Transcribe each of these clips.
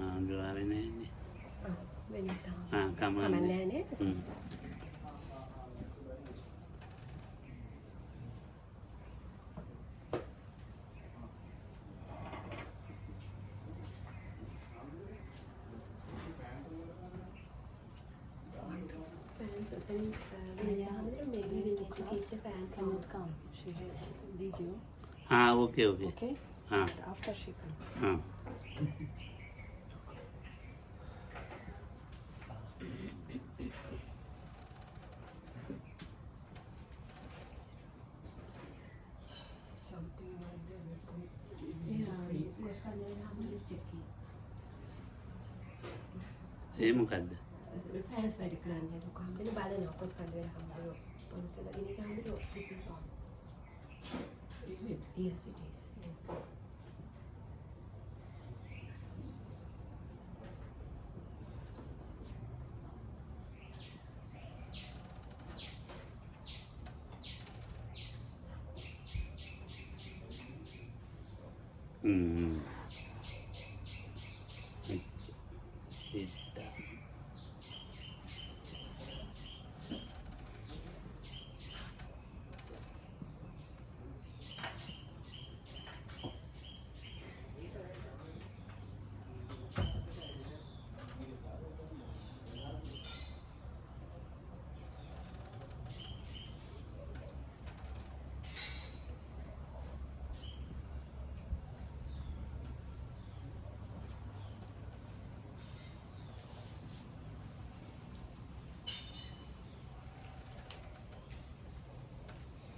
ආන්දුවාවේ නෑනේ. වෙන එක. කමන්නේ. කමන්නේ නේද? Fans opening. Maybe we need to keep the fans on. Cannot come. She has video. Okay okay. Okay. हाँ. After she comes. हाँ. Something like that. ඒ මොකද්ද? Fans වැඩ කරන්නේ ලොකු හම්බෙන බලන ඔක්කොස් කන්දේ හම්බුනෝ. පොන්තල ඉනික හම්බුනෝ this is on. Is it? Yes it is.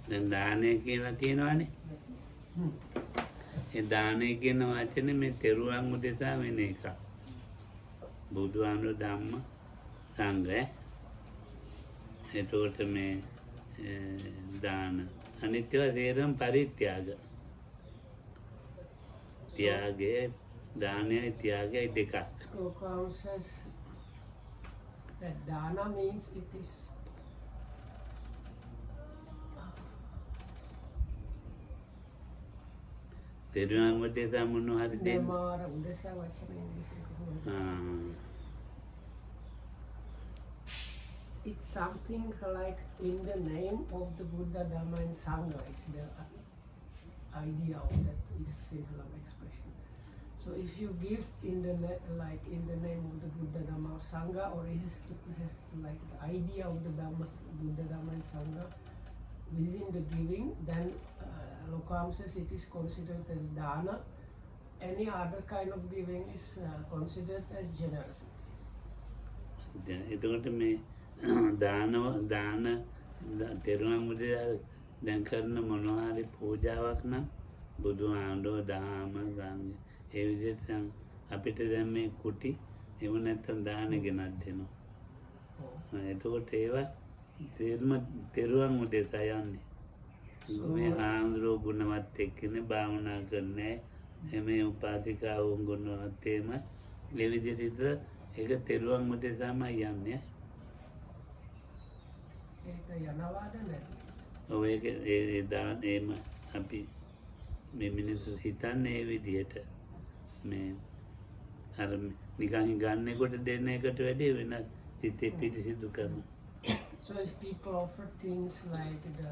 දැන් දානය කියලා තියෙනවානේ. ඒ දානය කියන වචනේ මේ තෙරුවන් උදෙසා වෙන එකක්. බුදුහාමුදුරු ධම්ම සංඝ. එතකොට මේ දාන අනිත් ඒවා තේරෙන පරිත්‍යාග. ත්‍යාගය දානයයි ත්‍යාගයයි දෙකක්. Gokul says that dana means it is තෙරුවන් උදෙසා මොනවා හරි දෙන්න. Nemara udesa vachana English It's something like in the name of the Buddha, Dhamma and Sangha is the idea of that is singular expression. So if you give in the like in the name of the Buddha, Dhamma or Sangha, or it has to like the idea of the Dhamma, Buddha, Dhamma and Sangha within the giving, then Lokam says it is considered as dana. Any other kind of giving is considered as generosity. එතකොට මේ දාන තෙරුවන් උදෙසා දැන් කරන මොනවා හරි පූජාවක් නම් බුදුහාමුදුරුවෝ දහම සංඝ ඒ විදිහට අපිට දැන් මේ කුටි එහෙම නැත්නම් දාන ගෙනත් දෙනවා. එතකොට ඒවා තෙරුවන් උදෙසා යන්නේ. මේ ආන්දරෝ ගුණවත් එක්කනේ භාවනා කරන්නේ. එමේ උපාධිකාවුන් ගුණවත් එම මේ විදිහට ඉතල ඒක තෙරුවන් උදෙසාමයි යන්නේ. ඒක යනවාද නැද්ද? ඔව් ඒක ඒ දාන එම අපි මේ මිනිස්සු හිතන්නේ ඒ විදිහට මේ අර නිකන් ගන්නෙකොට දෙන එකට වැඩිය වෙනස් හිතේ පිළිසිදු කරනවා. So if people offer things like the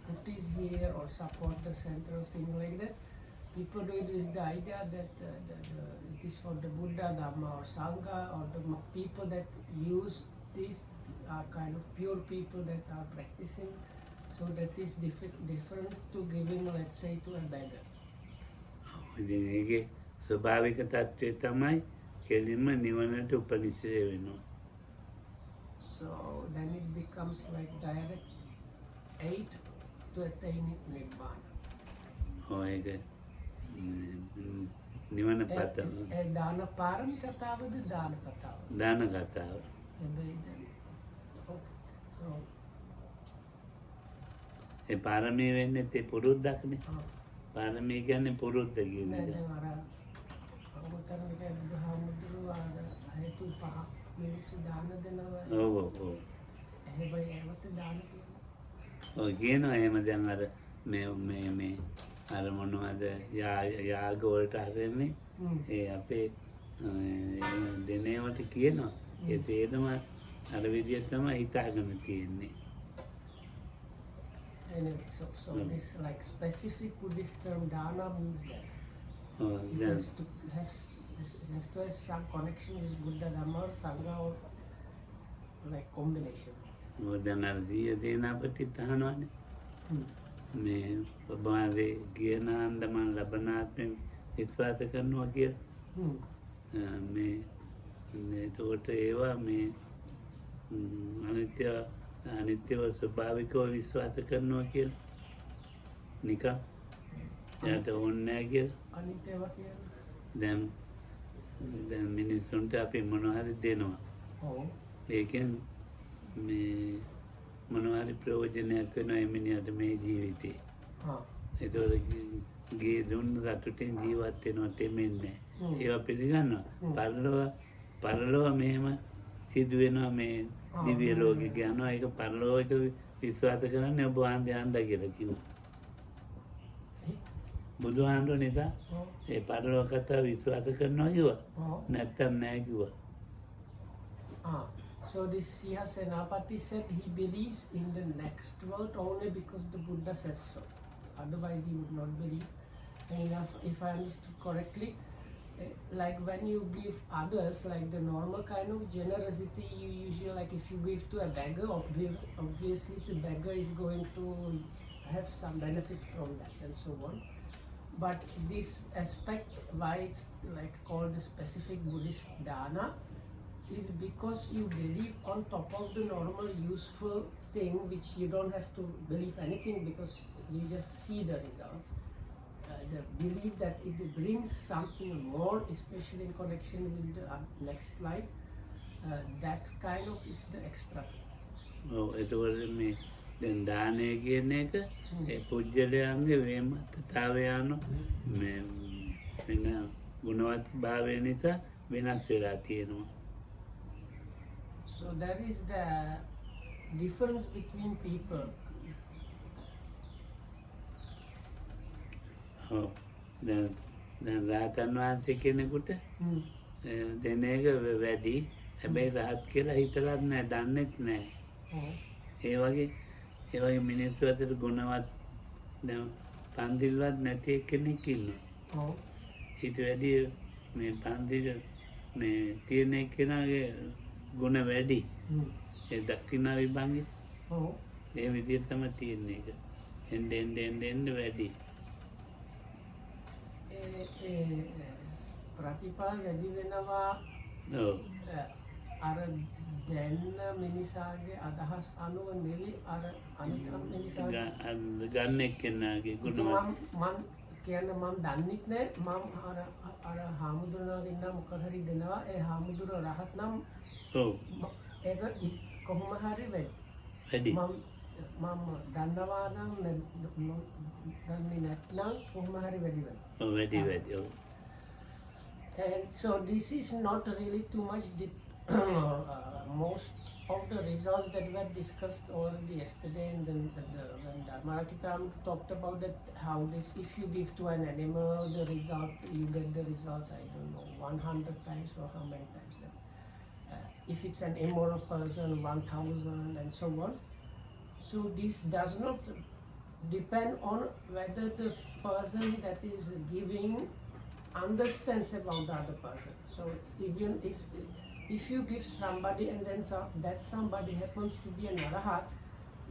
putties here or support the center or thing like that, people do it with the idea that it is for the Buddha, Dhamma or Sangha, or the people that use this are kind of pure people that are practicing. So that is different to giving, let's say, to a beggar. ඉතින් ඒකේ ස්වභාවික තත්ත්වය තමයි කෙලින්ම නිවනට උපනිශ්‍රය වෙනවා. So then it becomes like direct aid to attaining Nibbana. ඔව් ඒක නිවන පතම ඒ දාන පාරමී කතාවද දාන කතාව? දාන කතාව. හැබැයි දැන් okay. So ඒ පාරමී වෙන්නේ ඒ පුරුද්දක්නේ. පාරමී කියන්නේ පුරුද්ද කියන එක. දැන් අර අවුතරන කියන බුදුහාමුදුරුවෝ අර හේතු පහ මිනිස්සු දාන දෙනවා. ඔව් ඔව්. හැබැයි ඒවත් දාන කියනවා. ඔය කියනවා එහෙම දැන් අර මේ අර මොනවද යාග වලට හරෙන්නේ ඒ අපේ දෙනේවට කියනවා. ඒ තේරම අර විදිහට තමයි හිතාගෙන තියෙන්නේ. Anyway, so this like specific Buddhist term dana means that ඔව් it දැන් has to have it has to have some connection with Buddha, Dhamma, or Sangha, or like combination. ඔව් දැන් අර දීය දේනාපතිත් අහනවානේ. මේ ඔබ වහන්සේ කියන හන්ද මම ලබනාත්මෙන් විශ්වාස කරනවා කියලා. මේ එතකොට ඒවා මේ අනිත්‍යව ස්වභාවිකව විශ්වාස කරනවා කියලා. නිකන් එයාට ඕනේ නැහැ කියලා. Anitya දැන් මිනිස්සුන්ට අපි මොනවා හරි දෙනවා. Oh. ඒකෙන් මේ මොනවා හරි ප්‍රයෝජනයක් වෙනවා ඒ මිනිහට මේ ජීවිතේ. ඒතකොට ගේ දුන්න සතුටින් ජීවත් වෙනවා තෙමෙන්නේ. ඒවා පිළිගන්නවා. පරලොව මෙහෙම සිදු වෙනවා මේ දිව්‍ය ලෝකෙ යනවා. ඒක පරලෝක විශ්වාස කරන්නේ ඔබ වහන්සේ අන්දා කියලා කිව්වා. බුදුහාමුදුරුවෝ නිසා ඒ පරලෝක කතාව විශ්වාස කරනවා කිව්වා. නැත්තම් නැහැ කිව්වා. So this Siha Senapati said he believes in the next world only because the Buddha says so. Otherwise he would not believe. And if I understood correctly, like when you give others, like the normal kind of generosity, you usually, like if you give to a beggar, obviously the beggar is going to have some benefit from that and so on. But this aspect, why it's like called a specific Buddhist dana, is because you believe on top of the normal useful thing, which you don't have to believe anything because you just see the results. The belief that it brings something more, especially in connection with the next life, that kind of is the extra thing. ඔව් ඒතකොට මේ දැන් දානය කියන එක ඒ පුජ්‍යලයන්ගේ වේමත්තතාවය අනුව මේ වෙන ගුණවත් භාවය නිසා වෙනස් වෙලා තියෙනවා. So there is the difference between people. ඔව් දැන් රහතන් වහන්සේ කෙනෙකුට දෙන එක වැඩි. හැබැයි රහත් කියලා හිතලත් නැහැ, දන්නෙත් නැහැ. ඒ වගේ මිනිස්සු අතර ගුණවත් දැන් පන්දිල්වත් නැති කෙනෙක් ඉන්නවා. ඊට වැඩි මේ පන්දිල් මේ තියෙන කෙනාගේ ගුණ වැඩි. ඒ දක්ෂිනා විභංගේ ඒ විදිහට තමයි තියෙන්නේ එක. එන්න වැඩි. ප්‍රතිඵල වැඩි වෙනවා. ඔව්. අර දැන්න මිනිසාගේ අදහස් අනුව නෙවෙයි අර අනිත් මිනිසාගේ ගන්න එක්කෙනාගේ ගුණ. මම කියන්නේ මම දන්නෙත් නෑ. මම අර හාමුදුරුවෝ ඉන්න මොකක් හරි දෙනවා. ඒ හාමුදුරුවෝ රහත් නම් ඔව්. ඒක කොහොම හරි වැඩි. මම දන්නවා නම් දන්නේ නැත්නම් කොහොම හරි වැඩි වෙනවා. ඔව් වැඩි. ඔව්. And so this is not really too much most of the results that were discussed already yesterday, and then when Dharmarakitam talked about that, how this, if you give to an animal the result, you get the result, I don't know, 100 times or how many times that. If it's an immoral person, 1,000 and so on. So this does not depend on whether the person that is giving understands about the other person. So even if you give somebody and then that somebody happens to be an arahat,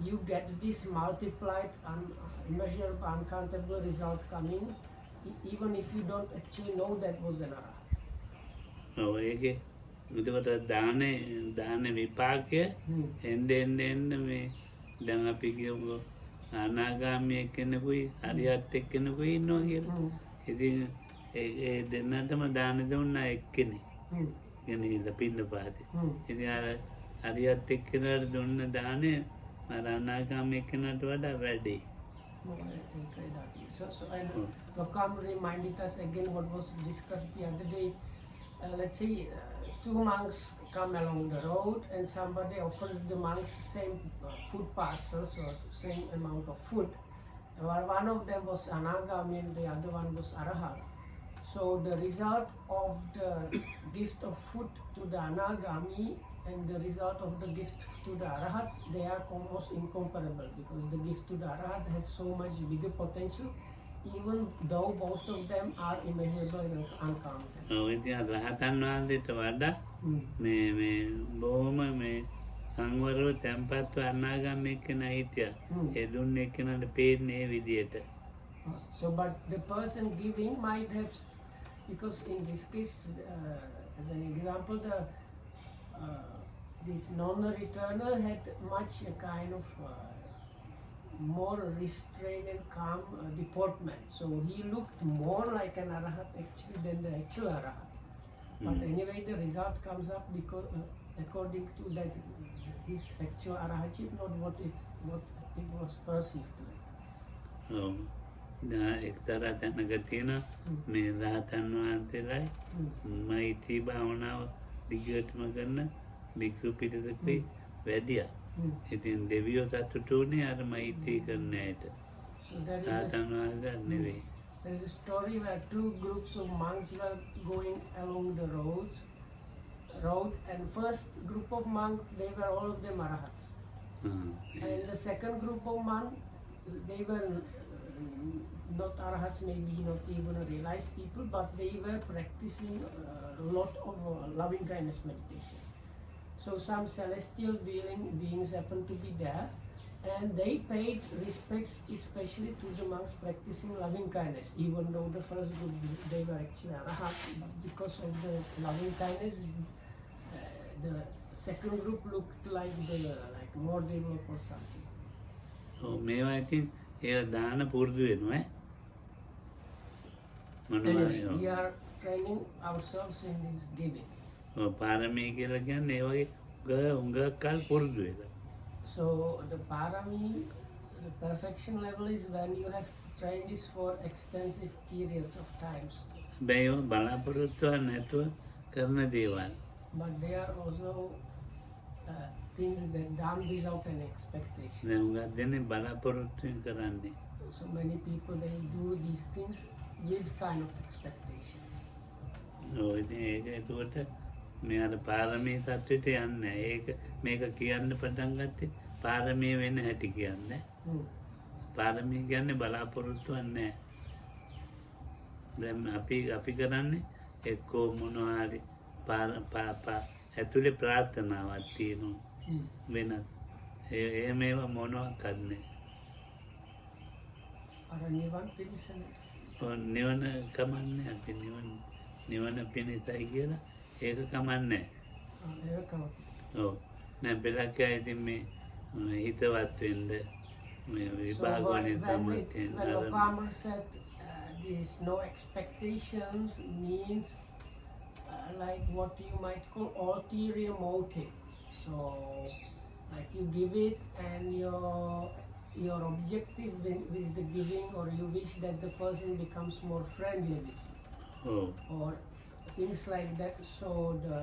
you get this multiplied, immeasurable, uncountable result coming, even if you don't actually know that was an arahat. ඔව් ඒකේ එතකොට දාන විපාකය එන්න මේ දැන් අපි කියමු අනාගාමී එක්කෙනෙකුයි හරියත් එක්කෙනෙකුයි ඉන්නවා කියලා. ඉතින් ඒ දෙන්නටම දාන දුන්නා එක්කෙනෙක්. ගෙනිහිල්ලා පින්නපාතේ. ඉතින් අර හරියත් එක්කෙනාට දුන්න දානේ අර අනාගාමී එක්කෙනාට වඩා වැඩි. So Lokam reminded us again what was discussed the other day. Let's say two monks come along the road and somebody offers the monks same food parcels or same amount of food. One of them was Anagami and the other one was Arahat. So the result of the gift of food to the Anagami and the result of the gift to the Arahats, they are almost incomparable because the gift to the Arahat has so much bigger potential, even though most of them are immeasurable and uncountable. ඔව් ඉතින් රහතන් වහන්සේට වඩා මේ බොහොම මේ සංවරව තැන්පත්ව අනාගාමී කෙනා හිටියා. ඒ දුන්න එක්කෙනාට පේන්නේ ඒ විදියට. So, but the person giving might have, because in this case, as an example, this non-returner had much a kind of more restrained and calm deportment. So he looked more like an Arahat actually than the actual Arahat. But anyway, the result comes up because according to that, his actual Arahatship, not what it was perceived to be. ඔව්. එක්තරා තැනක තියෙන මේ රහතන් වහන්සේලායි මෛත්‍රී භාවනාව දිගටම කරන භික්ෂු පිරිසකුයි වැඩියා. ඉතින් දෙවියෝ සතුටු වුණේ අර මෛත්‍රී කරන ඇයට. So there රහතන් වහන්සේලා නෙවෙයි. is a story where two groups of monks were going along the road, and first group of monks, they were all of them Arahats. And the second group of monks, they were not Arahats, maybe not even realized people, but they were practicing a lot of loving kindness meditation. So some celestial beings happened to be there, and they paid respects especially to the monks practicing loving kindness, even though the first group, they were actually Arahats, but because of the loving kindness, the second group looked like more developed or something. මේවා ඉතින් ඒවා දාන පුරුදු වෙනවා Anyway, we are training ourselves in this giving. පාරමී කියලා කියන්නේ ඒ වගේ හුඟක් කල් පුරුදු වෙලා. So the parami, the perfection level is when you have trained this for extensive periods of times. බැයි බලාපොරොත්තුව නැතුව කරන දේවල්. But there are also things that done without an expectation. දැන් හුඟක් දෙනේ බලාපොරොත්තුෙන් කරන්නේ. So many people, they do these things with kind of expectations. ඔව් ඉතින් ඒක එතකොට මේ අර පාරමී තත්ත්වයට යන්නේ. ඒක මේක කියන්න පටන් ගත්තේ පාරමී වෙන හැටි කියන්නේ. පාරමී කියන්නේ බලාපොරොත්තුවක් නැහැ. දැන් අපි කරන්නේ එක්කෝ මොනවා හරි ඇතුලේ ප්‍රාර්ථනාවක් තියෙනවා. වෙනත් මේවා මොනවාක්වත් නැහැ. අර නිවන් පිණිසනේ. නිවන කමන්නේ අපි නිවන පිණිසයි කියලා ඒක කමන්නේ. ඒක කමක්. ඔව්. නෑ බෙලක් ඉතින් මේ හිතවත් වෙන්න මේ විභාග වලින් තමයි when Lokama said this no expectations means like what you might call ulterior motive. So like you give it and your objective with the giving, or you wish that the person becomes more friendly with you. Oh. Or things like that. So the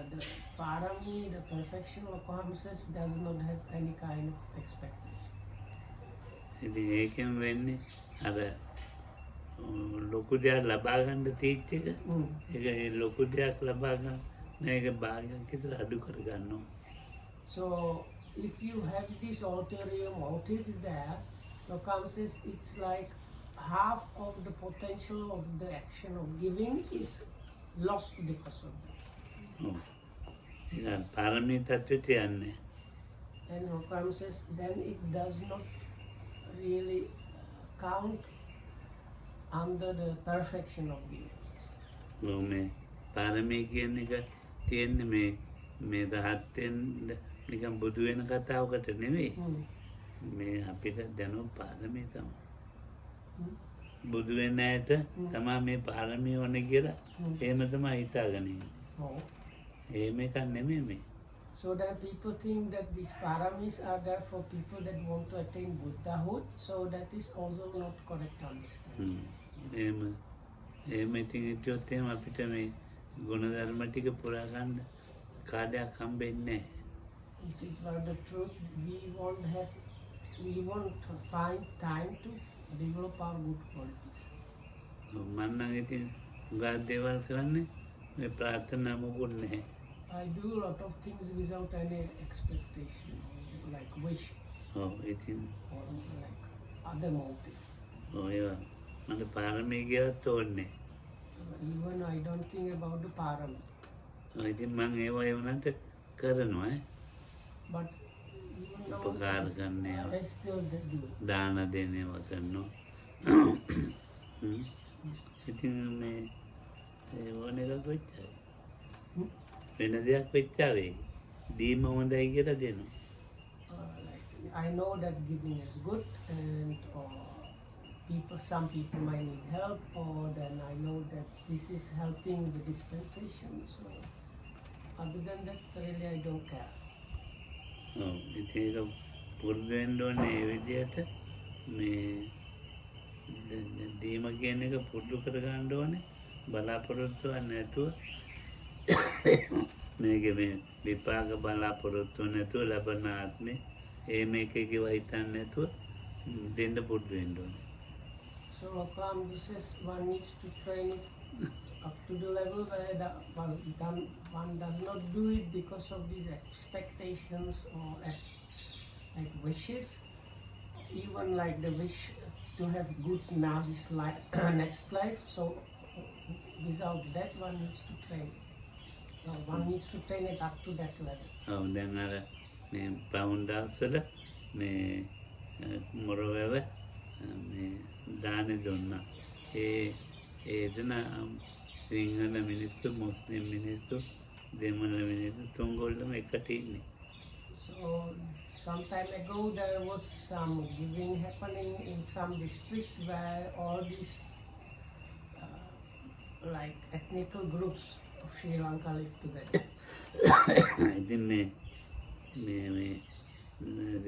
parami, the perfection of Lokama does not have any kind of expectation. ඉතින් ඒකෙන් වෙන්නේ අර ලොකු දෙයක් ලබා ගන්න තීච්ච එක. ඒක ඒ ලොකු දෙයක් ලබා ගන්න මේක භාගයක් විතර අඩු කර ගන්නවා. So if you have these ulterior motives there, Lokama says it's like half of the potential of the action of giving is lost because of that. ඒක පාරමී තත්ත්වයට යන්නේ. And Lokama says then it does not really count under the perfection of giving. මේ පාරමී කියන එක තියෙන්නේ මේ රහත් වෙන්න නිකන් බුදු වෙන කතාවකට නෙවෙයි. මේ අපිට දැනුම් පාරමී තමයි. බුදු වෙන ඇයට තමයි මේ පාරමී ඕනේ කියලා එහෙම තමයි හිතාගෙන ඉන්නේ. එහෙම එකක් නෙමෙයි මේ. So then people think that these paramis are there for people that want to attain Buddhahood. So that is also not correct understanding. එහෙම ඉතින් හිටියොත් එහෙම අපිට මේ ගුණධර්ම ටික පුරා ගන්න කාලයක් හම්බෙන්නේ නැහැ. If it were the truth, we won't find time to develop our good qualities. මම නම් ඉතින් ගාත් දේවල් කරන්නේ මේ ප්‍රාර්ථනා මොකුත් නැහැ. I do a lot of things without any expectation, like wish ඔව් ඉතින් or like other motive. ඔය මට පාරමී ගියවත් ඕනේ Even I don't think about the param. නැහැ. ඉතින් මං ඒවා ඒ වුණාට කරනවා But even now, උපකාර කරන්නේ I still do it. දාන දෙන ඒවා කරනවා. ඉතින් මේ ඕන එකක් වෙච්චාවේ. වෙන දෙයක් වෙච්චාවේ. දීම හොඳයි කියලා දෙනවා. Like, I know that giving is good, and some people might need help, or then I know that this is helping the dispensation. So other than that, really I don't care. ඔව් ඉතින් ඒක පුරුදු වෙන්න ඕනේ ඒ විදිහට මේ දීම කියන එක පුරුදු කරගන්න ඕනේ. බලාපොරොත්තුවක් නැතුව මේකේ මේ විපාක බලාපොරොත්තු නැතුව ලබන ආත්මේ ඒ මේකේ හිතන්නේ නැතුව දෙන්න පුරුදු වෙන්න ඕනේ. So this is one needs to train it up to the level where one does not do it because of these expectations or like wishes, even like the wish to have good nice life, next life. So without that, one needs to train. One needs to train it up to that level. ඔව් දැන් අර මේ පවුන්ඩාස් වල මේ මොරවැව මේ දාන දුන්නා. ඒදන සිංහල මිනිස්සු මුස්ලිම් මිනිස්සු දෙමළ මිනිස්සු තුන්ගොල්ලම එකට ඉන්නේ. So some time ago there was some giving happening in some district where all these like ethnical groups of Sri Lanka live together. ඉතින් මේ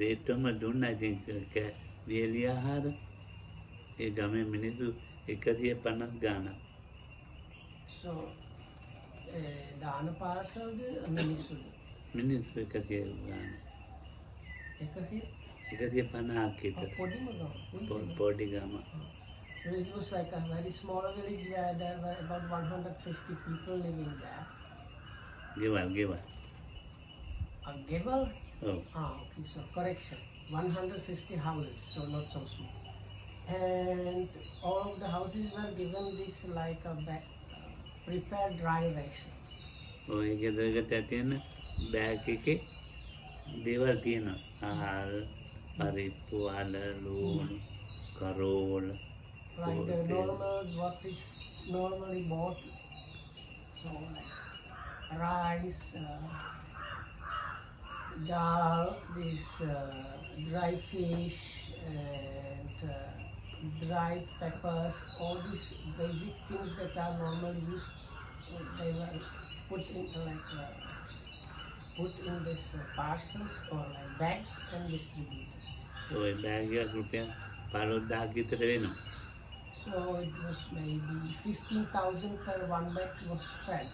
රේට්ටම දුන්නා. ඉතින් වියලි ආහාර ඒ ගමේ මිනිස්සු 150 ගානක්. So දාන පාර්සල්ද මිනිස්සුද? මිනිස්සු 150 ගානක්. 150ක් විතර. පොඩිම ගම. පොඩි ගම. It was like a very small village where there were about 150 people living there. ගෙවල්. A Gebel? ඔව්. Okay, so correction. 150 houses, so not so small. And all of the houses were given this like a prepared dry ration. ඔය ගෙදරකට තියෙන bag එකේ දේවල් තියෙනවා. ආහාර, පරිප්පු, ආල, ලුණු, කරෝල. Like the normal, what is normally bought. So like rice, dal, this dry fish, and dried peppers, all these basic things that are normally used, they were put in this parcels or like bags and distributed. ඔය bag එක රුපියල් 15000ක් විතර වෙනවා. So it was maybe 15,000 per one bag was spent.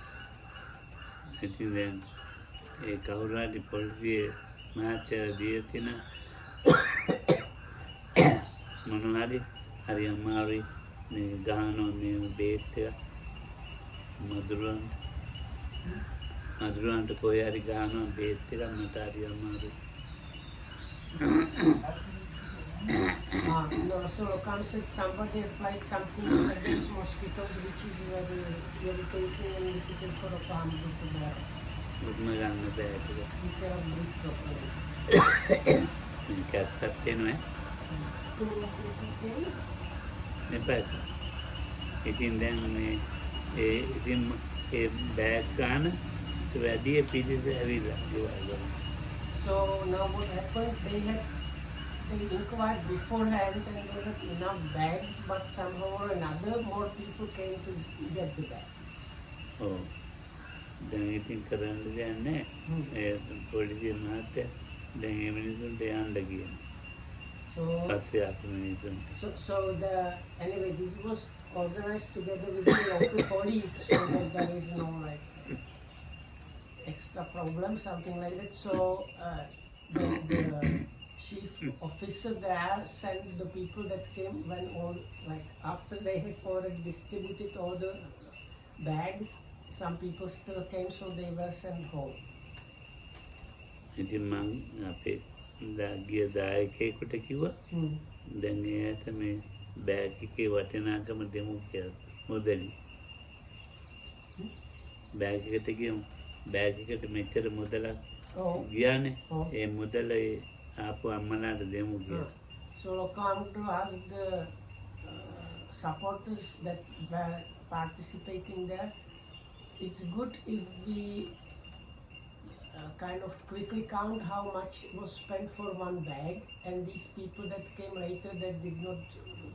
ඉතින් දැන් ඒ කවුරු හරි පොලිසිය මහත්තයා දීලා තියෙන මොනවා හරි අමාරුයි මේ ගානෝ මේ බේත් එක මදුරන්ට කොයි හරි ගානෝ බේත් එක මට හරි අමාරුයි. No, so Lokam said somebody applied something against mosquitoes which is very irritating and difficult for a palm to bear. උත්ම ගන්න බෑ ඒක. You cannot breathe properly. මේ කැස්සක් තියෙනවා එපා. ඉතින් දැන් මේ ඉතින් ඒ බෑග් ගන්න වැඩි පිළිද ඇවිල්ලා ගෙවල්. So now what happened, they inquired beforehand and there were enough bags, but somehow or another more people came to get the bags. ඔව්. දැන් ඉතින් කරන්න දෙයක් නැහැ. ඒ පොලිසිය මහත්තයා දැන් ඒ මිනිස්සුන්ට යන්න කියනවා. So පස්සේ අපේ මිනිස්සුන්ට. So anyway, this was organized together with the local police, so that there is no like extra problem, something like that. So the chief officer there sent the people that came when all like after they have already distributed all the bags. Some people still came, so they were sent home. ඉතින් මං අපේ ගිය දායකයෙකුට කිව්වා Hmm. දැන් එයාට මේ bag එකේ වටිනාකම දෙමු කියලා මුදලින්. බෑග් එකට ගියමු. බෑග් එකට මෙච්චර මුදලක් Oh. ගියානේ. Oh. ඒ මුදල ඒ ආපු අම්මලාට දෙමු කියලා. So come to ask the supporters that were participating there. It's good if we kind of quickly count how much was spent for one bag, and these people that came later that did not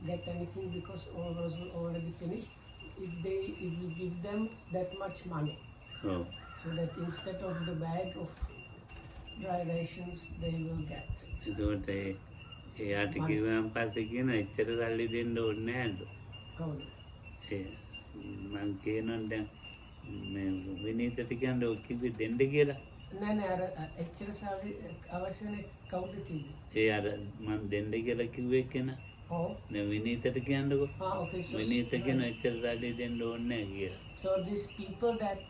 get anything because all was already finished. If we give them that much money, ඔව්. so that instead of the bag of dry rations, they will get. එතකොට එයාට කිව්වම පස්සේ කියන එච්චර සල්ලි දෙන්න ඕනේ නෑලු. කවුද? ඒ මං කියනවා දැන් මේ විනීතට කියන්න ඔය කිව්වේ දෙන්න කියලා. නෑ නෑ අර එච්චර සල්ලි අවශ්‍ය නැහැ කවුද කිව්වේ? ඒ අර මං දෙන්න කියලා කිව්වේ කෙනා. Oh. දැන් විනීතට කියන්නකෝ. Okay. So විනීත කියන එච්චර සල්ලි දෙන්න ඕනේ නෑ කියලා. So these people that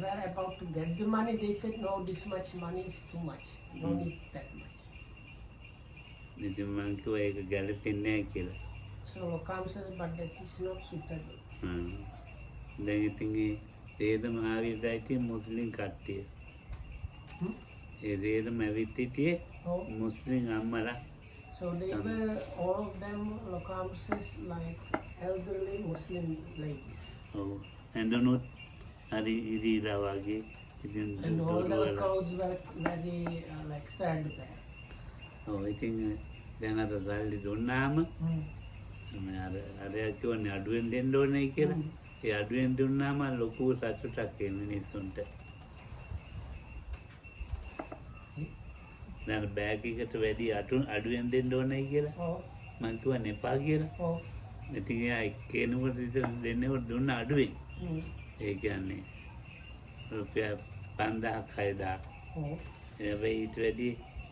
were about to get the money, they said, no, this much money is too much. No need that much. ඉතින් මං කිව්වා ඒක ගැලපෙන්නේ නෑ කියලා. So Lokam says, but that is not suitable. දැන් ඉතින් ඒ තේරම ආවිදයිටි මුස්ලිම් කට්ටිය. ඒ තේරම ඇවිත් හිටියේ Oh. මුස්ලිම් අම්මලා. So they were, all of them, Lokam says, like elderly Muslim ladies. ඔව්. ඇඳුනුත් හරි ඉරිලා වගේ. ඉතින් And all their දොරවල්. clothes were very like threadbare. ඔව් ඉතින් දැන් අර සල්ලි දුන්නාම අරයා කියවනේ අඩුවෙන් දෙන්න ඕනේ කියලා. ඒ අඩුවෙන් දුන්නාම ලොකු සතුටක් ඒ මිනිස්සුන්ට. දැන් බෑග් එකට වැඩි අඩුවෙන් දෙන්න ඕනේ කියලා Oh. මං කිව්වා නෙපා කියලා. Oh. ඉතින් එයා එක්කෙනෙකුට විතර දෙන්නෙකුට දුන්න අඩුවෙන්. Mm. ඒ කියන්නේ රුපියල් 5000ක් 6000ක්. Oh. හැබැයි ඊට වැඩි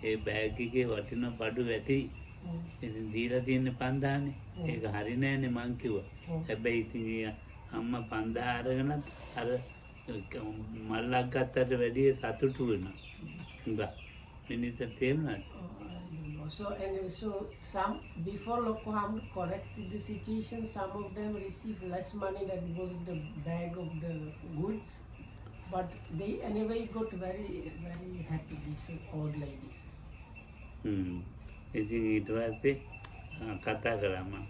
ඒ බෑග් එකේ වටින බඩු වැටි. Mm. ඉතින් දීලා තියෙන්නේ 5000නේ. ඒක හරි නෑනේ මං කිව්වා. හැබැයි ඉතින් අම්මා 5000 අරගෙන අර මල්ලක් ගත්තට වැඩිය සතුටු වෙනවා. හුඟක්. මිනිස්සු තේරුණාද? So anyway, so some before Lokam corrected the situation, some of them received less money than was in the bag of the goods, but they anyway got very happy. These old ladies. ඉතින් ඊට පස්සේ කතා කරා මම.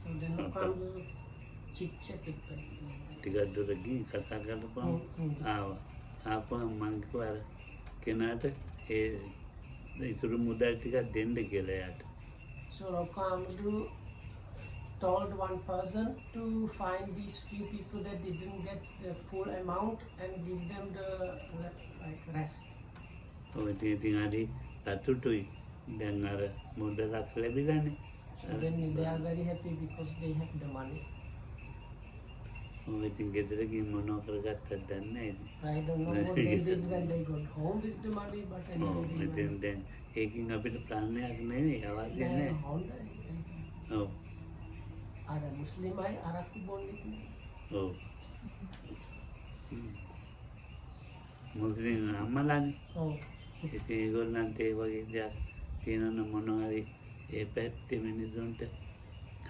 So then Lokam chit chatted. ටිකක් දුර ගිහින් කතා කරපුවම ආවා. ආපුවම මං කිව්වා අර කෙනාට ඒ ඉතුරු මුදල් ටිකක් දෙන්න කියලා එයාට. So Lokamdu told one person to find these few people that didn't get the full amount and give them the like rest. ඔය ඉතින් හරි සතුටුයි. දැන් අර මුදලක් ලැබිලානේ. So then they are very happy because they have the money. ඔය ඉතින් ගෙදර ගිහින් මොනව කරගත්තද දන්නේ නැහැ ඉතින්. I don't know what they did when they got home with the money, but anyway they ඉතින් were. දැන් ඒකින් අපිට ප්‍රාණයක් නෙවෙයි අවශ්‍ය නැහැ. ඔව්. Ada Muslim ay arak bonit ni. ඔව්. මුස්ලිම් අම්මලානේ. Oh. ඉතින් ඒගොල්ලන්ට ඒ වගේ දෙයක් තියෙනවනම් මොනවා හරි ඒ පැත්තේ මිනිසුන්ට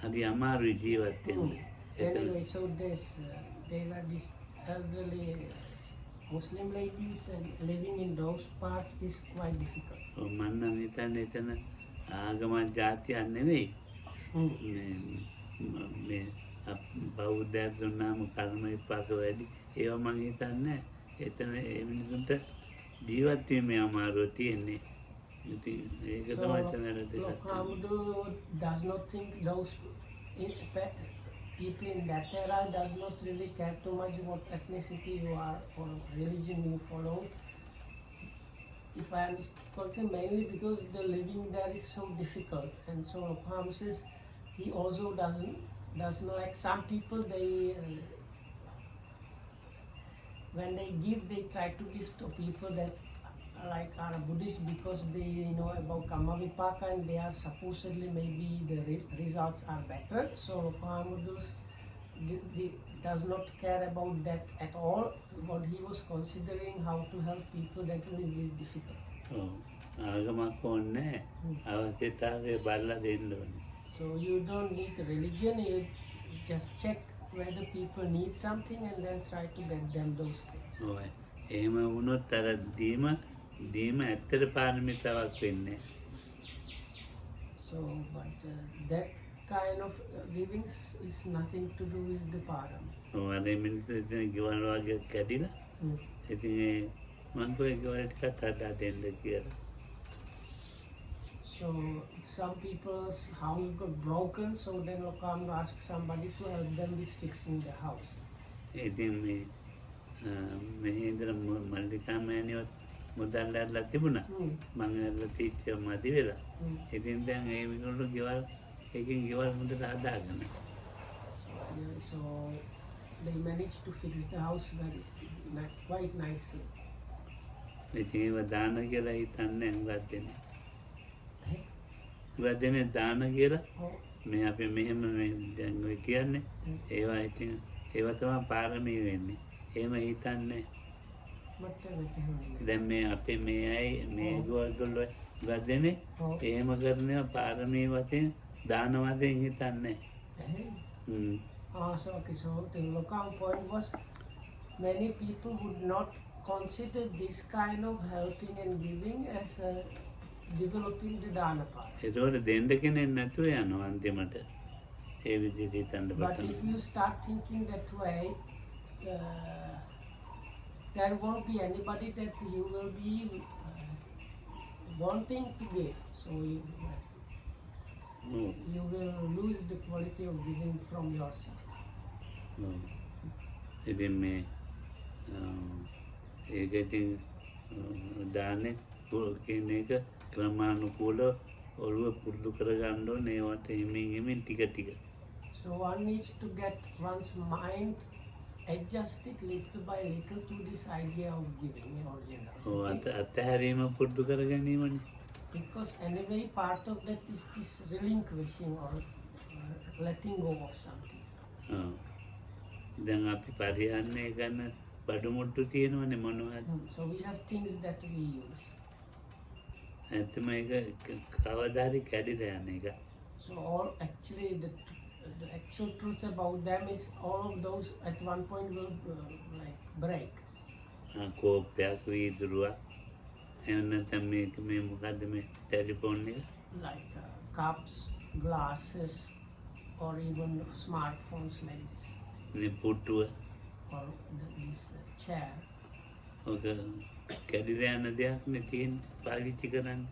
හරි අමාරුයි ජීවත් වෙන්න. Anyway, so they were these elderly Muslim ladies and living in those parts is quite difficult. ඔව් මම නම් හිතන්නේ එතන ආගමක් ජාතියක් නෙවෙයි. මේ බෞද්ධයන් දුන්නාම කර්ම විපාක වැඩි. ඒව මම හිතන්නේ එතන ඒ මිනිසුන්ට ජීවත් වීමේ අමාරුව තියෙන්නේ. ඉතින් ඒක තමයි එතන Lokamdu does not think those people in that era does not really care too much what ethnicity you are or religion you follow. If I understand correctly, mainly because the living there is so difficult, and so Lokam says he also doesn't like some people they when they give they try to give to people that like are Buddhist because they know about Kamma Vipaka and they are supposedly maybe the results are better. So Lokamudus does not care about that at all. What he was considering how to help people that live is difficult. ඔව්. ආගමක් ඕනේ නැහැ. අවශ්‍යතාවය බලලා දෙන්න ඕනේ. So you don't need religion, you just check whether people need something and then try to get them those things. ඔය. එහෙම වුණොත් අර දීම ඇත්තට පාරමිතාවක් වෙන්නේ. So, but that kind of giving is nothing to do with the param. ඔව් අර මිනිස්සු ඉතින් ගෙවල් වගේ කැඩිලා. Mm. ඉතින් මං කොයි ගෙවල් ටිකක් හදා දෙන්න කියලා. So some people's house got broken, so then Lokam asked somebody to help them with fixing the house. ඉතින් මෙහි ඉඳලා මල්ලිකා මෑණියොත් මුදල් ඇරලා තිබුණා. මං ඇරලා තීච්ච මදි වෙලා. ඉතින් දැන් ඒ විනෝඩ ගෙවල් එකකින් ගෙවල් හොඳට හදාගන්න. So they managed to fix the house very quite nicely. ඉතින් ඒව දාන කියලා හිතන්නේ හුඟක් දෙනේ. හුඟක් දෙනේ දාන කියලා Oh, මේ අපි මෙහෙම මේ දැන් ඔය කියන්නේ ඒවා ඉතින් ඒව තමයි පාරමී වෙන්නේ. එහෙම හිතන්නේ දැන් මේ අපේ මේ අය මේ ගොල්ලෝ හුඟක් දෙනේ එහෙම කරනවා පාරමී වශයෙන් දාන වශයෙන් හිතන්නේ. so okay, so the Lokam point was many people would not consider this kind of helping and giving as developing the dana part. ඒතකොට දෙන්න කෙනෙක් නැතුව යනවා අන්තිමට. ඒ විදිහට හිතන්න But බෑ. if you start thinking that way, there won't be anybody that you will be wanting to give. So you will lose the quality of giving from yourself. ඉතින් මේ ඒක ඉතින් දාන්නේ කියන එක ක්‍රමානුකූලව ඔළුව පුරුදු කරගන්න ඕනේ ඒවට හිමින් ටික ටික. So one needs to get one's mind adjusted little by little to this idea of giving in original. ඔව් අත්හැරීම පුරුදු කර ගැනීමනේ. Because anyway part of that is this relinquishing or letting go of something. ඔව්. දැන් අපි පරිහරණය කරන බඩු මුට්ටු තියෙනවනේ මොනවද? So we have things that we use. ඇත්තම ඒක කවදා හරි කැඩිලා යන එක. So all actually the actual truth about them is all of those at one point will like break. කෝපයක් වීදුරුවක් එහෙම නැත්නම් මේ මොකද්ද මේ ටෙලිෆෝන් එක? Like cups, glasses, or even smartphones like this, මේ පුටුව or this chair. ඔක කැඩිලා යන දෙයක් නේ තියෙන්නේ පාවිච්චි කරන්නේ.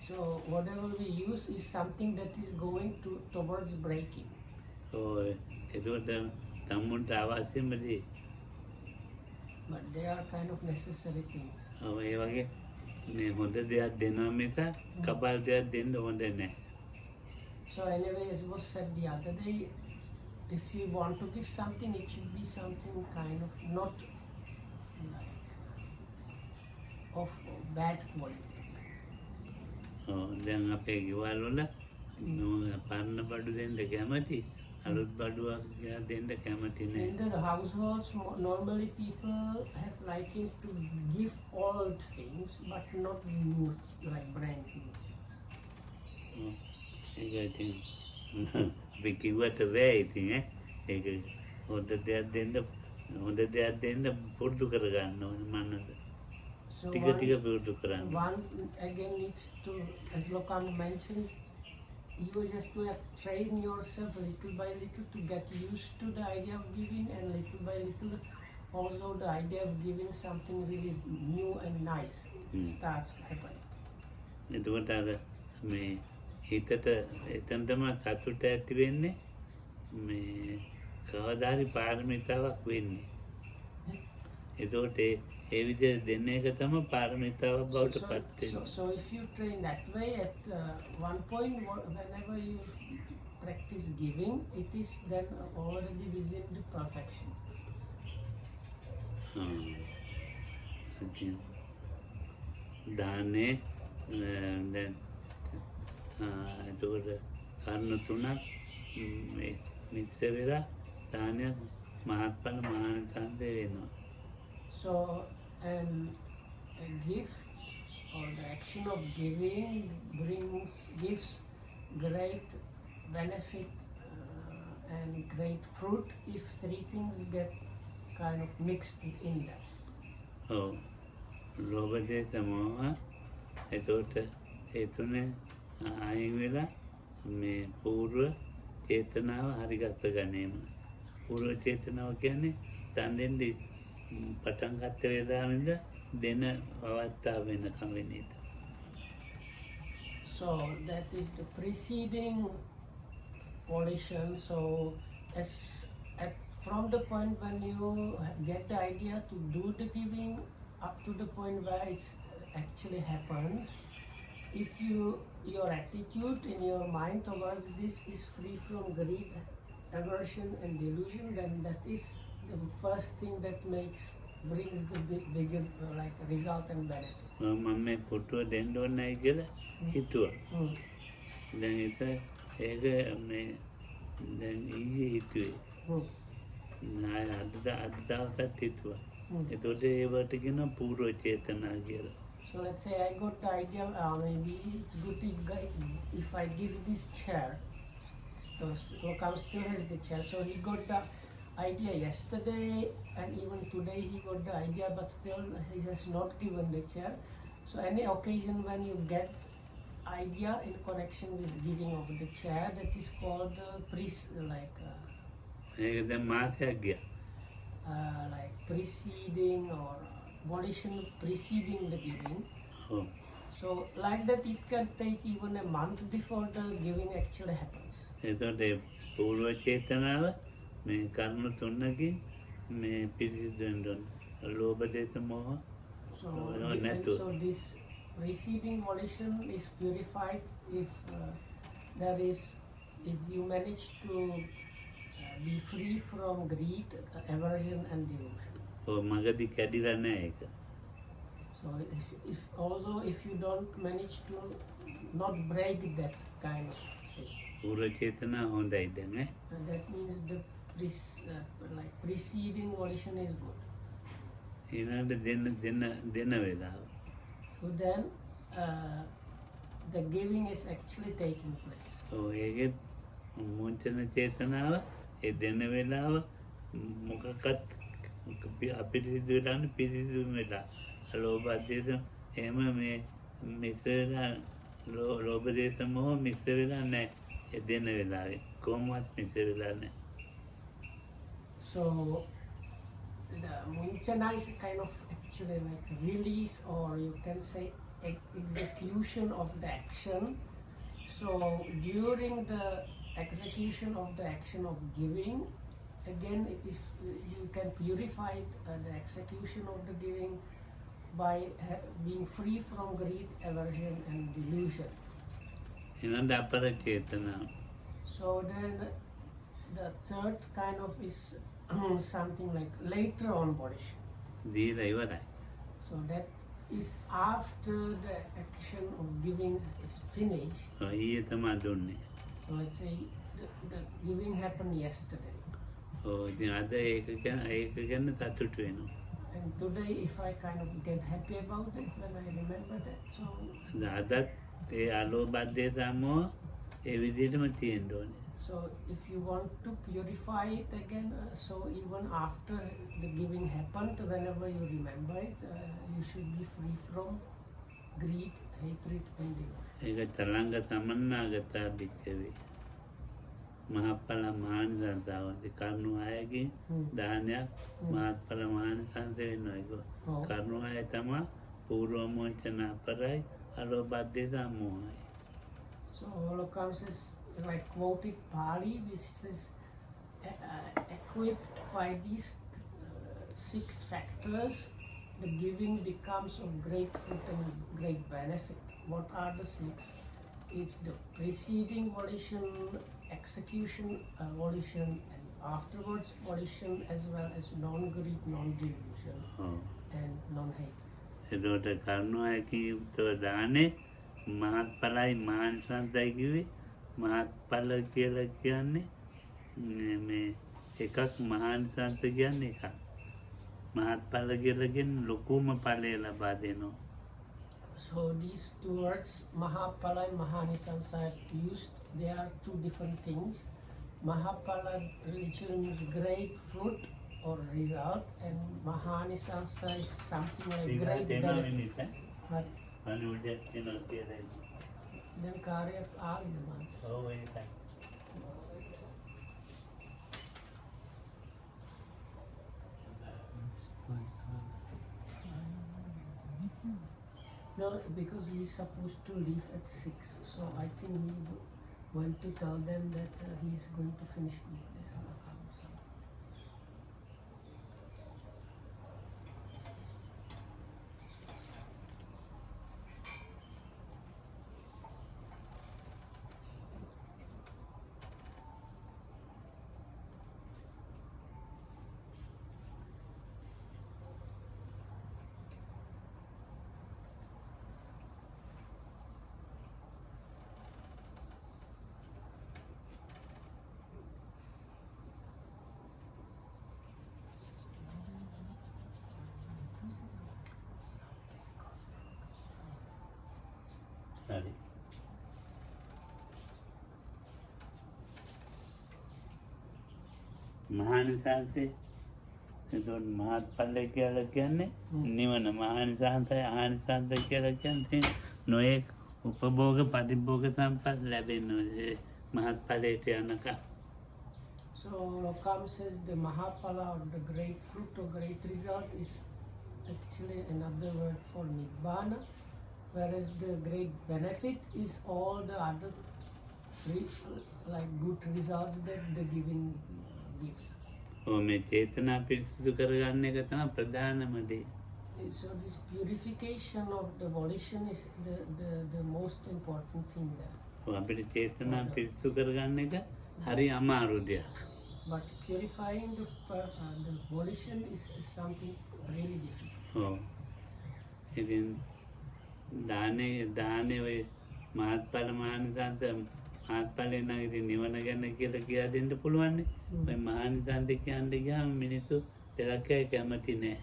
So whatever we use is something that is going towards breaking. ඔය ඒකට තමුන්ට අවශ්‍යම දේ. But they are kind of necessary things. ඔව් ඒ වගේ මේ හොඳ දෙයක් දෙනවා මිස කබල් දෙයක් දෙන්න හොඳ නැහැ. So anyway, as was said the other day, if you want to give something, it should be something kind of not like of bad quality. ඔව් දැන් අපේ ගෙවල් වල පරණ බඩු දෙන්න කැමති අලුත් බඩුවක් දෙන්න කැමති නෑ. In the households, normally people have liking to give old things, but not new, like brand new things. ඒක ඉතින් අපි කිව්වට බෑ ඉතින් ඒක හොඳ දෙයක් දෙන්න පුරුදු කරගන්න ඕනේ මනස. So ටික ටික පුරුදු කරන්න. one again needs to, as Lokam mentioned, you just to have train yourself little by little to get used to the idea of giving, and little by little also the idea of giving something really new and nice starts happening. එතකොට අර මේ හිතට එතනටම සතුට ඇති වෙන්නේ මේ කවදා හරි පාරමිතාවක් වෙන්නේ. එතකොට ඒ විදිහට දෙන්න එක තමයි පාරමිතාවක් බවට පත් වෙන්නේ. So if you train that way, at one point, whenever you practice giving, it is then already within the perfection. දානේ දැන් එතකොට කර්ණ තුනක් මිත්‍ර වෙලා දානයක් මහත්ඵල මහානිසංසය වෙනවා. So, a gift or the action of giving gives great benefit and great fruit if three things get kind of mixed in that. ඔව්. ලෝභ දේශ මොහ එතකොට ඒ තුනේ අයින් වෙලා මේ පූර්ව චේතනාව හරිගස්ස ගැනීම. පූර්ව චේතනාව කියන්නේ දන් දෙන්න පටන් ගත්ත වේලාවෙන්ද දෙන අවස්ථාව වෙනකම් වෙන එක. So that is the preceding volition. So from the point when you get the idea to do the giving up to the point where it actually happens, if your attitude in your mind towards this is free from greed, aversion and delusion, then that is the first thing that brings the bigger like result and benefit. මම මේ පුටුව දෙන්න ඕනයි කියලා හිතුවා. දැන් ඒක මේ දැන් ඊයේ හිතුවේ. අද දවසත් හිතුවා. එතකොට ඒවට කියනවා පූර්ව චේතනා කියලා. So let's say I got the idea, maybe it's good if I give this chair. So Lokam still has the chair. So he got the idea yesterday and even today he got the idea, but still he has not given the chair. So any occasion when you get idea in connection with giving of the chair, that is called ඒක දැන් මාසයක් ගියා. like preceding or volition preceding the giving. ඔව්. So like that it can take even a month before the giving actually happens. එතකොට ඒ පූර්ව චේතනාව මේ කර්ම තුනකින් මේ පිරිසිදු වෙන්න ඕන. ලෝභ දේශ මොහ So, නැතුව. so this preceding volition is purified if if you manage to be free from greed, aversion and delusion. ඔව් මගදී කැඩිලා නැහැ ඒක. So if you don't manage to not break that kind of thing, පූර්ව චේතනා හොඳයි දැන් ඈ. that means the preceding volition is good. ඊළඟට දෙන වෙලාව. So then the giving is actually taking place. ඔව් ඒකෙත් මුංචන චේතනාව ඒ දෙන වෙලාව මොකක්වත් අපිරිසිදු වෙලා පිරිසිදු වෙලා ලෝභ දේශ එහෙම මේ මිශ්‍ර වෙලා ලෝභ දේශ මොහ මිශ්‍ර වෙලා නැහැ. ඒ දෙන වෙලාවේ කොහොමවත් මිශ්‍ර වෙලා නැහැ. So the munchana is a kind of actually like release, or you can say execution of the action. So during the execution of the action of giving, again if you can purify the execution of the giving by being free from greed, aversion and delusion. ඊළඟ අපර චේතනාව. So then the third kind of is something like later on volition. දීලා ඉවරයි. So that is after the action of giving is finished. ඊයේ තමයි දුන්නේ. So let's say the giving happened yesterday. ඔව් ඉතින් අද ඒක ගැන සතුටු වෙනවා. And today if I kind of get happy about it when I remember that. So අදත් ඒ අලෝභ දේශ මොහ ඒ විදිහටම තියෙන්න ඕනේ. So if you want to purify it again, so even after the giving happened, whenever you remember it, you should be free from greed, hatred and delusion. ඒක තරංග සමන්නාගතා භික්ඛවේ මහත්ඵල මහානිසංසාවන්ති කරුණු අයගේ දානයක් මහත්ඵල මහානිසංස වෙනවා ඒක. කරුණු අය තමයි පූර්ව මොචන අපරයි අලෝභ දේශ මොහයි. So Lokam says, like quoted Pali, which says, equipped by these 6 factors, the giving becomes of great fruit and great benefit. What are the 6? It's the preceding volition, execution volition, and afterwards volition, as well as non-greed, non-delusion, and non-hate. එතකොට කරුණු අයකින් යුක්තව දානේ මහත්ඵලයි මහානිසංසයි කිව්වේ. මහත්ඵල කියලා කියන්නේ මේ එකක් මහානිසංස කියන්නේ එකක්. මහත්ඵල කියලා කියන්නේ ලොකුම ඵලය ලබා දෙනවා. So these two words, Mahapala and Mahanisansa, are used. They are two different things. Mahapala literally means great fruit or result, and Mahanisansa is something like great benefit. මිනිත් Right. පණිවිඩයක් තියෙනවා කියලා. Then Karya are in the month. ඔව් ඒකයි. No, because he's supposed to leave at 6, so I think he went to tell them that he's going to finish with the accounts. හරි. මහානිසංසය එතකොට මහත්ඵලය කියලා කියන්නේ නිවන. මහානිසංසය ආනිසංස කියලා කියන්නේ නොයෙක් උපභෝග පරිභෝග සම්පත් ලැබෙනවා මහත්ඵලයට යනකම්. So Lokam says the Mahapala or the great fruit or great result is actually another word for Nibbana, whereas the great benefit is all the other like good results that the giving gives. ඔව් මේ චේතනා පිරිසිදු කරගන්න එක තමයි ප්‍රධානම දේ. So this purification of the volition is the most important thing there. ඔව් අපිට චේතනා පිරිසිදු කරගන්න එක හරි අමාරු දෙයක්. But purifying the volition is something really difficult. ඔව්. ඉතින් දානේ ඔය මහත්ඵල මහානිසංස මහත්ඵලේ නම් ඉතින් නිවන ගැන කියලා කියා දෙන්න පුළුවන් නේ. ඔය මහානිසංස කියන්නේ ගියාම මිනිස්සු දෙලක්කේ කැමති නෑ.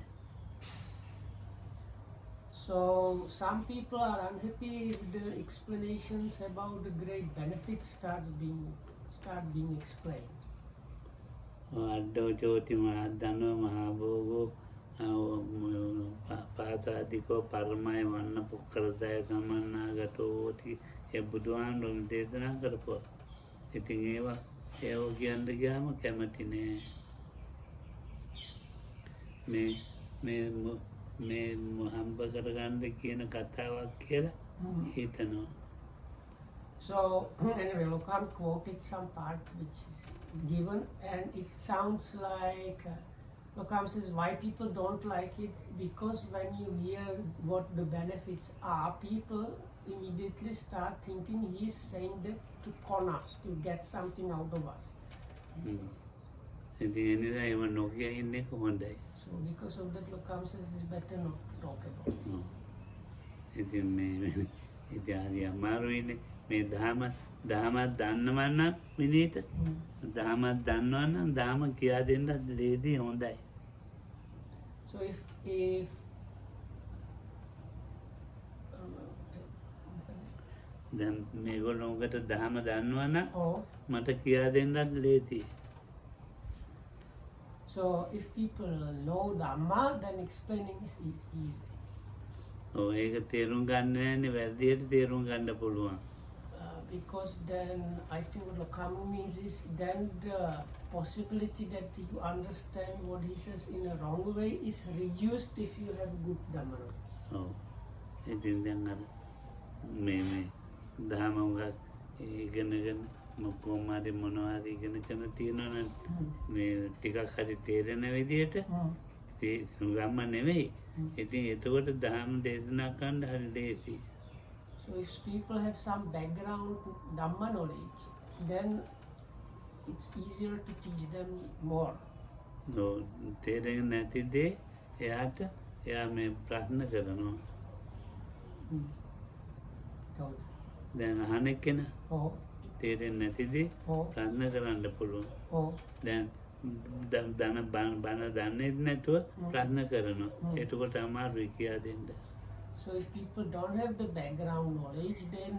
So some people are unhappy if the explanations about the great benefits start being explained. අඩෝ චෝති මහද්දනෝ මහභෝගෝ පාතාදිකෝ පරමය වන්න පුක්කරතය සමන්නාගතෝති ඒ බුදුහාමුදුරුවෝ දේශනා කරපුවා. ඉතින් ඒවා කියන්න ගියාම කැමති නෑ. මේ හම්බ කරගන්න කියන කතාවක් කියලා හිතනවා. So anyway, Lokam quoted some part which is given, and it sounds like Lokam says why people don't like it, because when you hear what the benefits are, people immediately start thinking he is saying that to con us, to get something out of us. ඉතින් එනිසා ඒව නොකිය ඉන්නේ කොහොඳයි. So because of that, Lokam says it's better not to talk about it. ඉතින් ඉතින් හරි අමාරුයිනේ මේ දහමත් දන්නවා නම් විනීත දහමත් දන්නවා නම් දහම කියා දෙන්න ලේදී හොඳයි. So if දැන් මේගොල්ලෝකට දහම දන්නවා නම් oh, මට කියා දෙන්නත් ලේදී. so if people know Dhamma, then explaining is easy. ඔව් ඒක තේරුම් ගන්න නෑනේ වැරදියට තේරුම් ගන්න පුළුවන්. Because then I think what Lokam means is then the possibility that you understand what he says in a wrong way is reduced if you have good Dhamma. ඔව් ඉතින් දැන් අර මේ දහම උගත් ඉගෙනගෙන මොකෝමාරි මොනවාරි ඉගෙනගෙන තියෙනවනේ මේ ටිකක් හරි තේරෙන විදියට ඒ සුගම්ම නෙවෙයි. ඉතින් එතකොට දහම දේශනා කරන්න හරි ලේසි. So if people have some background Dhamma knowledge, then it's easier to teach them more. ඔව් තේරෙන්නේ නැති දේ එයාට එයා මේ ප්‍රශ්න කරනවා. දැන් අහන කෙනා Oh, තේරෙන්නේ නැති දේ oh, ප්‍රශ්න කරන්න පුළුවන්. oh, දැන් දන බන දන්නෙත් නැතුව ප්‍රශ්න කරනවා. එතකොට අමාරුයි කියා දෙන්න. So if people don't have the background knowledge, then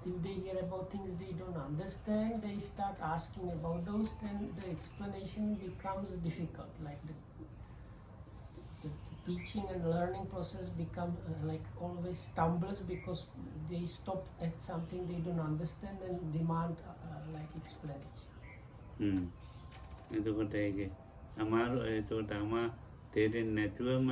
if they hear about things they don't understand, they start asking about those, then the explanation becomes difficult. Like the teaching and learning process become like always stumbles because they stop at something they don't understand and demand like explanation. එතකොට ඒකේ අමාරු එතකොට අමා තේරෙන්නේ නැතුවම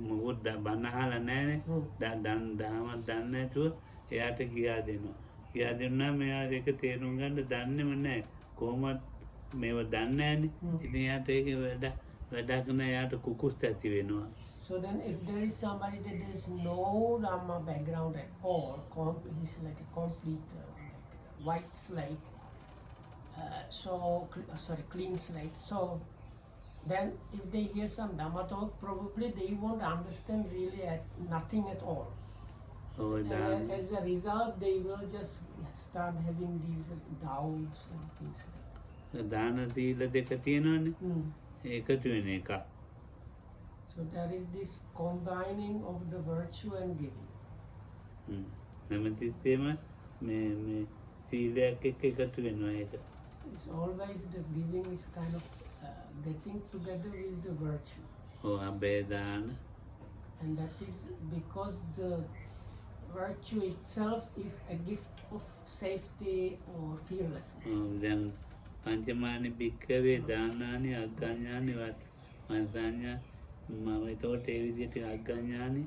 මොකද බනහලා නැහැනේ. දහමක් දන්නේ නැතුව එයාට කියා දෙනවා. කියා දුන්නා මෙයා ඒක තේරුම් ගන්න දන්නේම නැහැ. කොහොමද මේව දන්නේ නැහැනේ. ඉතින් එයාට ඒක වැඩක් නෑ. එයාට කුකුස් ඇති වෙනවා. So then if there is somebody that has no Dhamma background at all, he's like a complete like white slate, clean slate. So then if they hear some Dhamma talk, probably they won't understand really nothing at all. And as a result, they will just start having these doubts and things like that. දාන සීල දෙක තියෙනවනේ. එකතු වෙන එක. So there is this combining of the virtue and giving. හැමතිස්සෙම මේ සීලයක් එක්ක එකතු වෙනවා ඒක. It's always the giving is kind of getting together with the virtue. අබේ දාන. And that is because the virtue itself is a gift of safety or fearlessness. දැන් පංචමානි භික්ඛවේ දානානි අග්ගඤ්ඤානි වන්සඤ්ඤා මම ඒතකොට ඒ විදිහට අග්ගඤ්ඤානි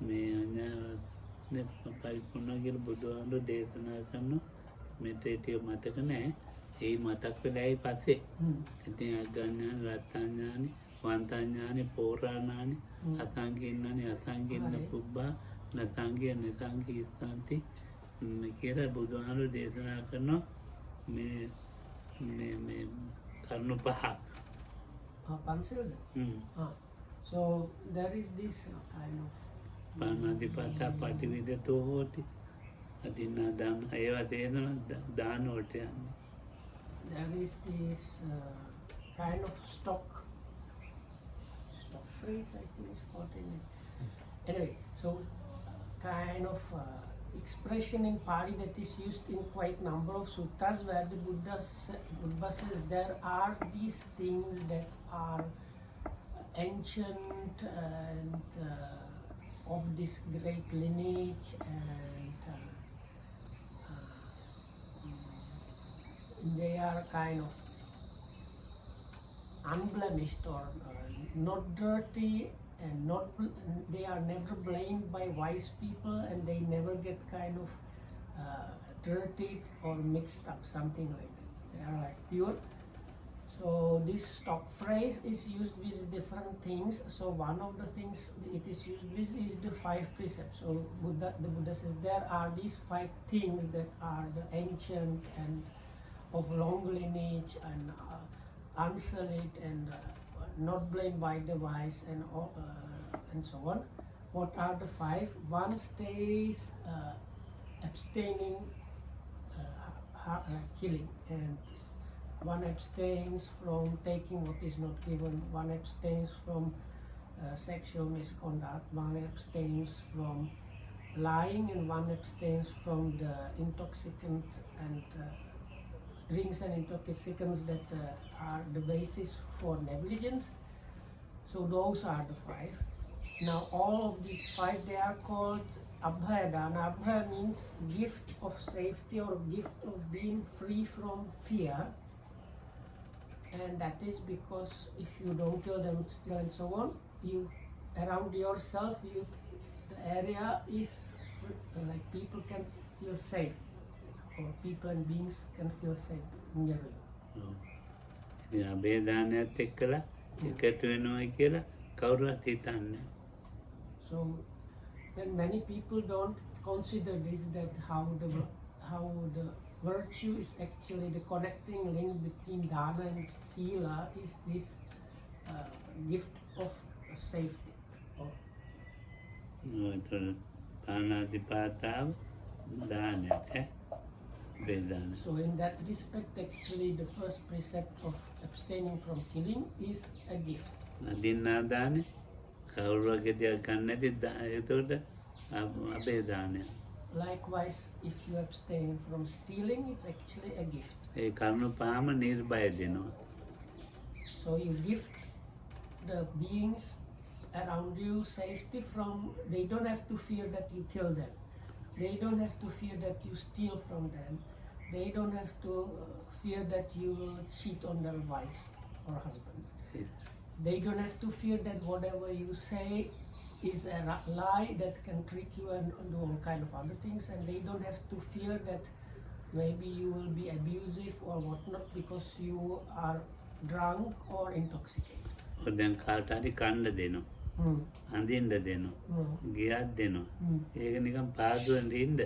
මේ අඤ්ඤානේ පරිපූර්ණ කියලා බුදුහාමුදුරේ දේශනා කරනවා. මෙතේ ටික මතක නැහැ. ඒ මතක් වෙලායි පස්සේ. ඉතින් අග්ගඤ්ඤානි රත්ත්‍ඤ්ඤානි වන්තඤ්ඤානි පෝරාණානි අසංකීර්ණානි අසංකීර්ණ පුබ්බා නසංකීය නසංකී ස්ථාන්ති කියලා බුදුහාමුදුරේ දේශනා කරනවා. මේ කරුණු පහ. Panchilda. So there is this kind of පානාතිපාතා පටිවිදතෝ හෝති. අදින්නා දාන ඒවා තේරෙනවා දාන වලට යන්නේ. There is this kind of stock phrase, I think it's called in it. Anyway, so kind of expression in Pali that is used in quite number of suttas where the Buddha says there are these things that are ancient and of this great lineage and they are kind of unblemished or not dirty and they are never blamed by wise people and they never get kind of dirtied or mixed up, something like that. They are like pure. So this stock phrase is used with different things. So one of the things it is used with is the 5 precepts. So the Buddha says there are these 5 things that are the ancient and of long lineage and unsullied and not blamed by the wise and so on. What are the 5? One stays abstaining, killing, and one abstains from taking what is not given. One abstains from sexual misconduct. One abstains from lying, and one abstains from the intoxicant and drinks and intoxicants that are the basis for negligence. So those are the 5. Now all of these 5 they are called Abhaya Dana. Abhaya means gift of safety or gift of being free from fear. And that is because if you don't kill them still and so on, you around yourself, the area is like people can feel safe. Or people and beings can feel safe near you. ඉතින් අබේ දානයත් එක්කලා එකතු වෙනවා කියලා කවුරුත් හිතන්නේ. So then many people don't consider this, that how the virtue is actually the connecting link between dana and sila is this gift of safety. පානාතිපාතාව දානයට වේදාන. So in that respect, actually, the first precept of abstaining from killing is a gift. අදින්නා දානේ කවුරු වගේ දෙයක් ගන්න නැති එතකොට අබේදානය. Likewise, if you abstain from stealing, it's actually a gift. ඒ කරුණු පහම නිර්භය දෙනවා. So you gift the beings around you safety from, they don't have to fear that you kill them. They don't have to fear that you steal from them. They don't have to fear that you will cheat on their wives or husbands. They don't have to fear that whatever you say is a lie that can trick you and do all kind of other things. And they don't have to fear that maybe you will be abusive or whatnot because you are drunk or intoxicated. දැන් කාට හරි කන්න දෙනවා. අඳින්න දෙනවා. ගියක් දෙනවා. ඒක නිකන් පාදුවෙන් ඉන්න.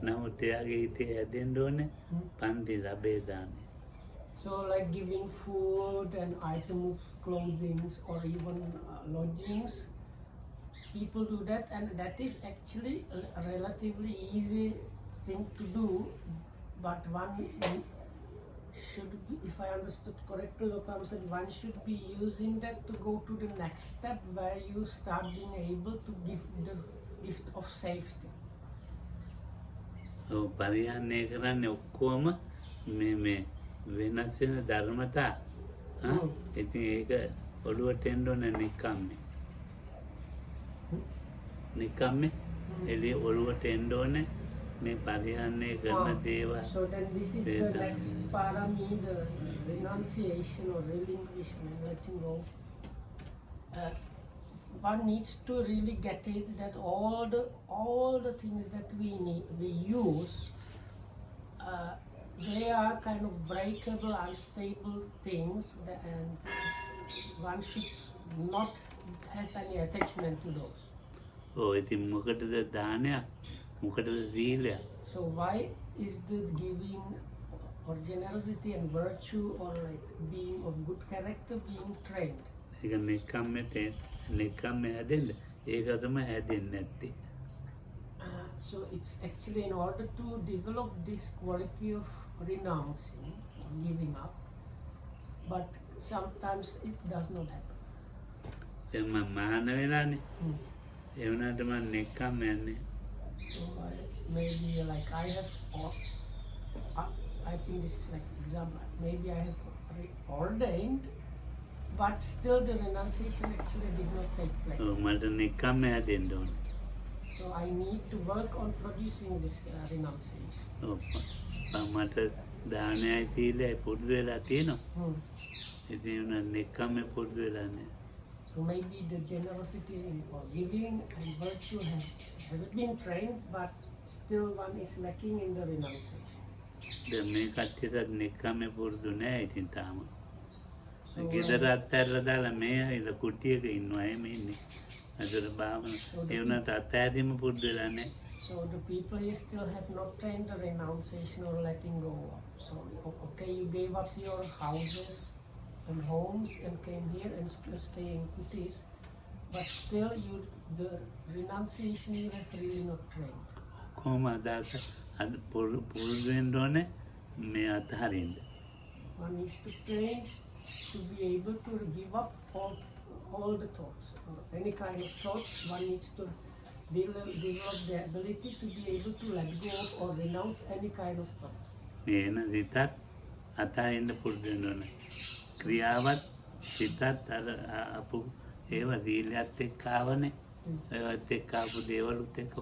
නමුත් එයාගේ හිතේ හැදෙන්න ඕනේ පන්ති ලැබේදානේ. So like giving food and items, clothing or even lodgings, people do that, and that is actually a relatively easy thing to do, but one should be, if I understood correctly, one should be using that to go to the next step where you start being able to give the gift of safety. පරිහරණය කරන්නේ ඔක්කොම මේ වෙනස් වෙන ධර්මතා. ඉතින් ඒක ඔළුවට එන්න ඕනේ නිකම්මේ. නිකම්මේ එළිය ඔළුවට එන්න ඕනේ මේ පරිහරණය කරන දේවල්. So then this is the next parami, the renunciation or relinquishment, letting go. One needs to really get it that all the things that we use, they are kind of breakable, unstable things, and one should not have any attachment to those. ඉතින් මොකටද දානයක්? මොකටද සීලයක්? So why is the giving or generosity and virtue or like being of good character being trained? ඒක නිකම්මේ හැදෙන්න. ඒක තමයි හැදෙන්නේ නැත්තේ. So it's actually in order to develop this quality of renouncing, giving up, but sometimes it does not happen. දැන් මම මහාන වෙලානේ. ඒ වුණාට මම නිකම්ම යන්නේ. So maybe like I think this is like example. Maybe I have ordained, but still the renunciation actually did not take place. මට නිකම්ම හැදෙන්න ඕනේ. So I need to work on producing this renunciation. මට දානයයි සීලයයි පුරුදු වෙලා තියෙනවා. ඉතින් නිකම්ම පුරුදු වෙලා නැහැ. So maybe the generosity or giving and virtue has been trained, but still one is lacking in the renunciation. දැන් මේ කට්ටියට නිකම්ම පුරුදු නැහැ ඉතින් තාම. So ගෙදර අත්හැරලා දාලා මේ ඇවිල්ලා කුටියක ඉන්නවා එහෙම ඉන්නේ. අදට භාවන ඒ වුණාට අත්හැරීම පුරුදු වෙලා නැහැ. So the people here still have not trained the renunciation or letting go of. So okay, you gave up your houses and homes and came here and still stay in kutis, but still the renunciation you have really not trained. කොහොම අදහස අද පුරුදු වෙන්න ඕනේ මේ අත්හරින්න. One needs to train to be able to give up all the thoughts or any kind of thoughts. One needs to develop the ability to be able to let go of or renounce any kind of thought. මේන සිතත් අතහරින්න පුරුදු වෙන්න ඕනේ. ක්‍රියාවත් සිතත් අර අපු ඒවා සීලයත් එක්ක ආවනේ. ඒවත් එක්ක ආපු දේවලුත් එක්ක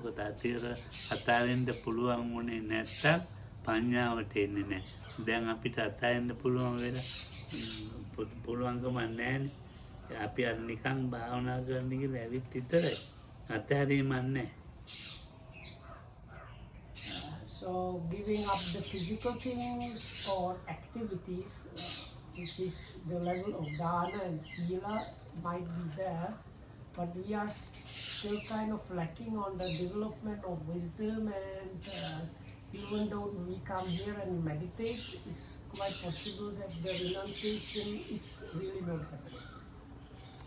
අතහරින්න පුළුවන් වුණේ නැත්තම් පඤ්ඤාවට එන්නේ නැහැ. දැන් අපිට අතහරින්න පුළුවන් වෙලා පුළුවන්කම නැහැනේ. අපි අර නිකන් භාවනා කරන්න කියලා ඇවිත් විතරයි. අතහැරීමක් නැහැ. So giving up the physical things or activities, which is the level of dana and sila, might be there, but we are still kind of lacking on the development of wisdom, and even though we come here and meditate, it's quite possible that the renunciation is really not happening.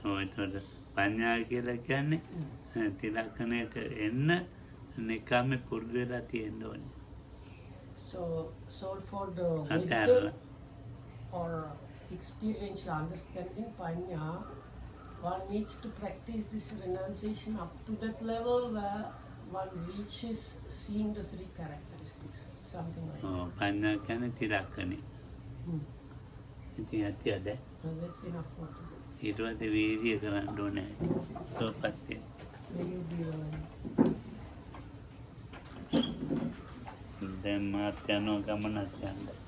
ඒතකොට පඤ්ඤා කියලා කියන්නේ තිලක්ෂණයට එන්න නිකම්ම පුරුදු වෙලා තියෙන්න ඕනේ. So for the අතහැරලා wisdom or experiential understanding, panya, one needs to practice this renunciation up to that level where one reaches seeing the three characteristics, something like that. පඤ්ඤා කියන්නේ තිලක්කනේ. ඉතින් ඇතියද? So that's enough for today. ඊට පස්සේ වීර්යය කරන්න ඕනේ. සෝපත්තේ. May you be learning. දැන් මාත් යනවා ගමනක් යන්න.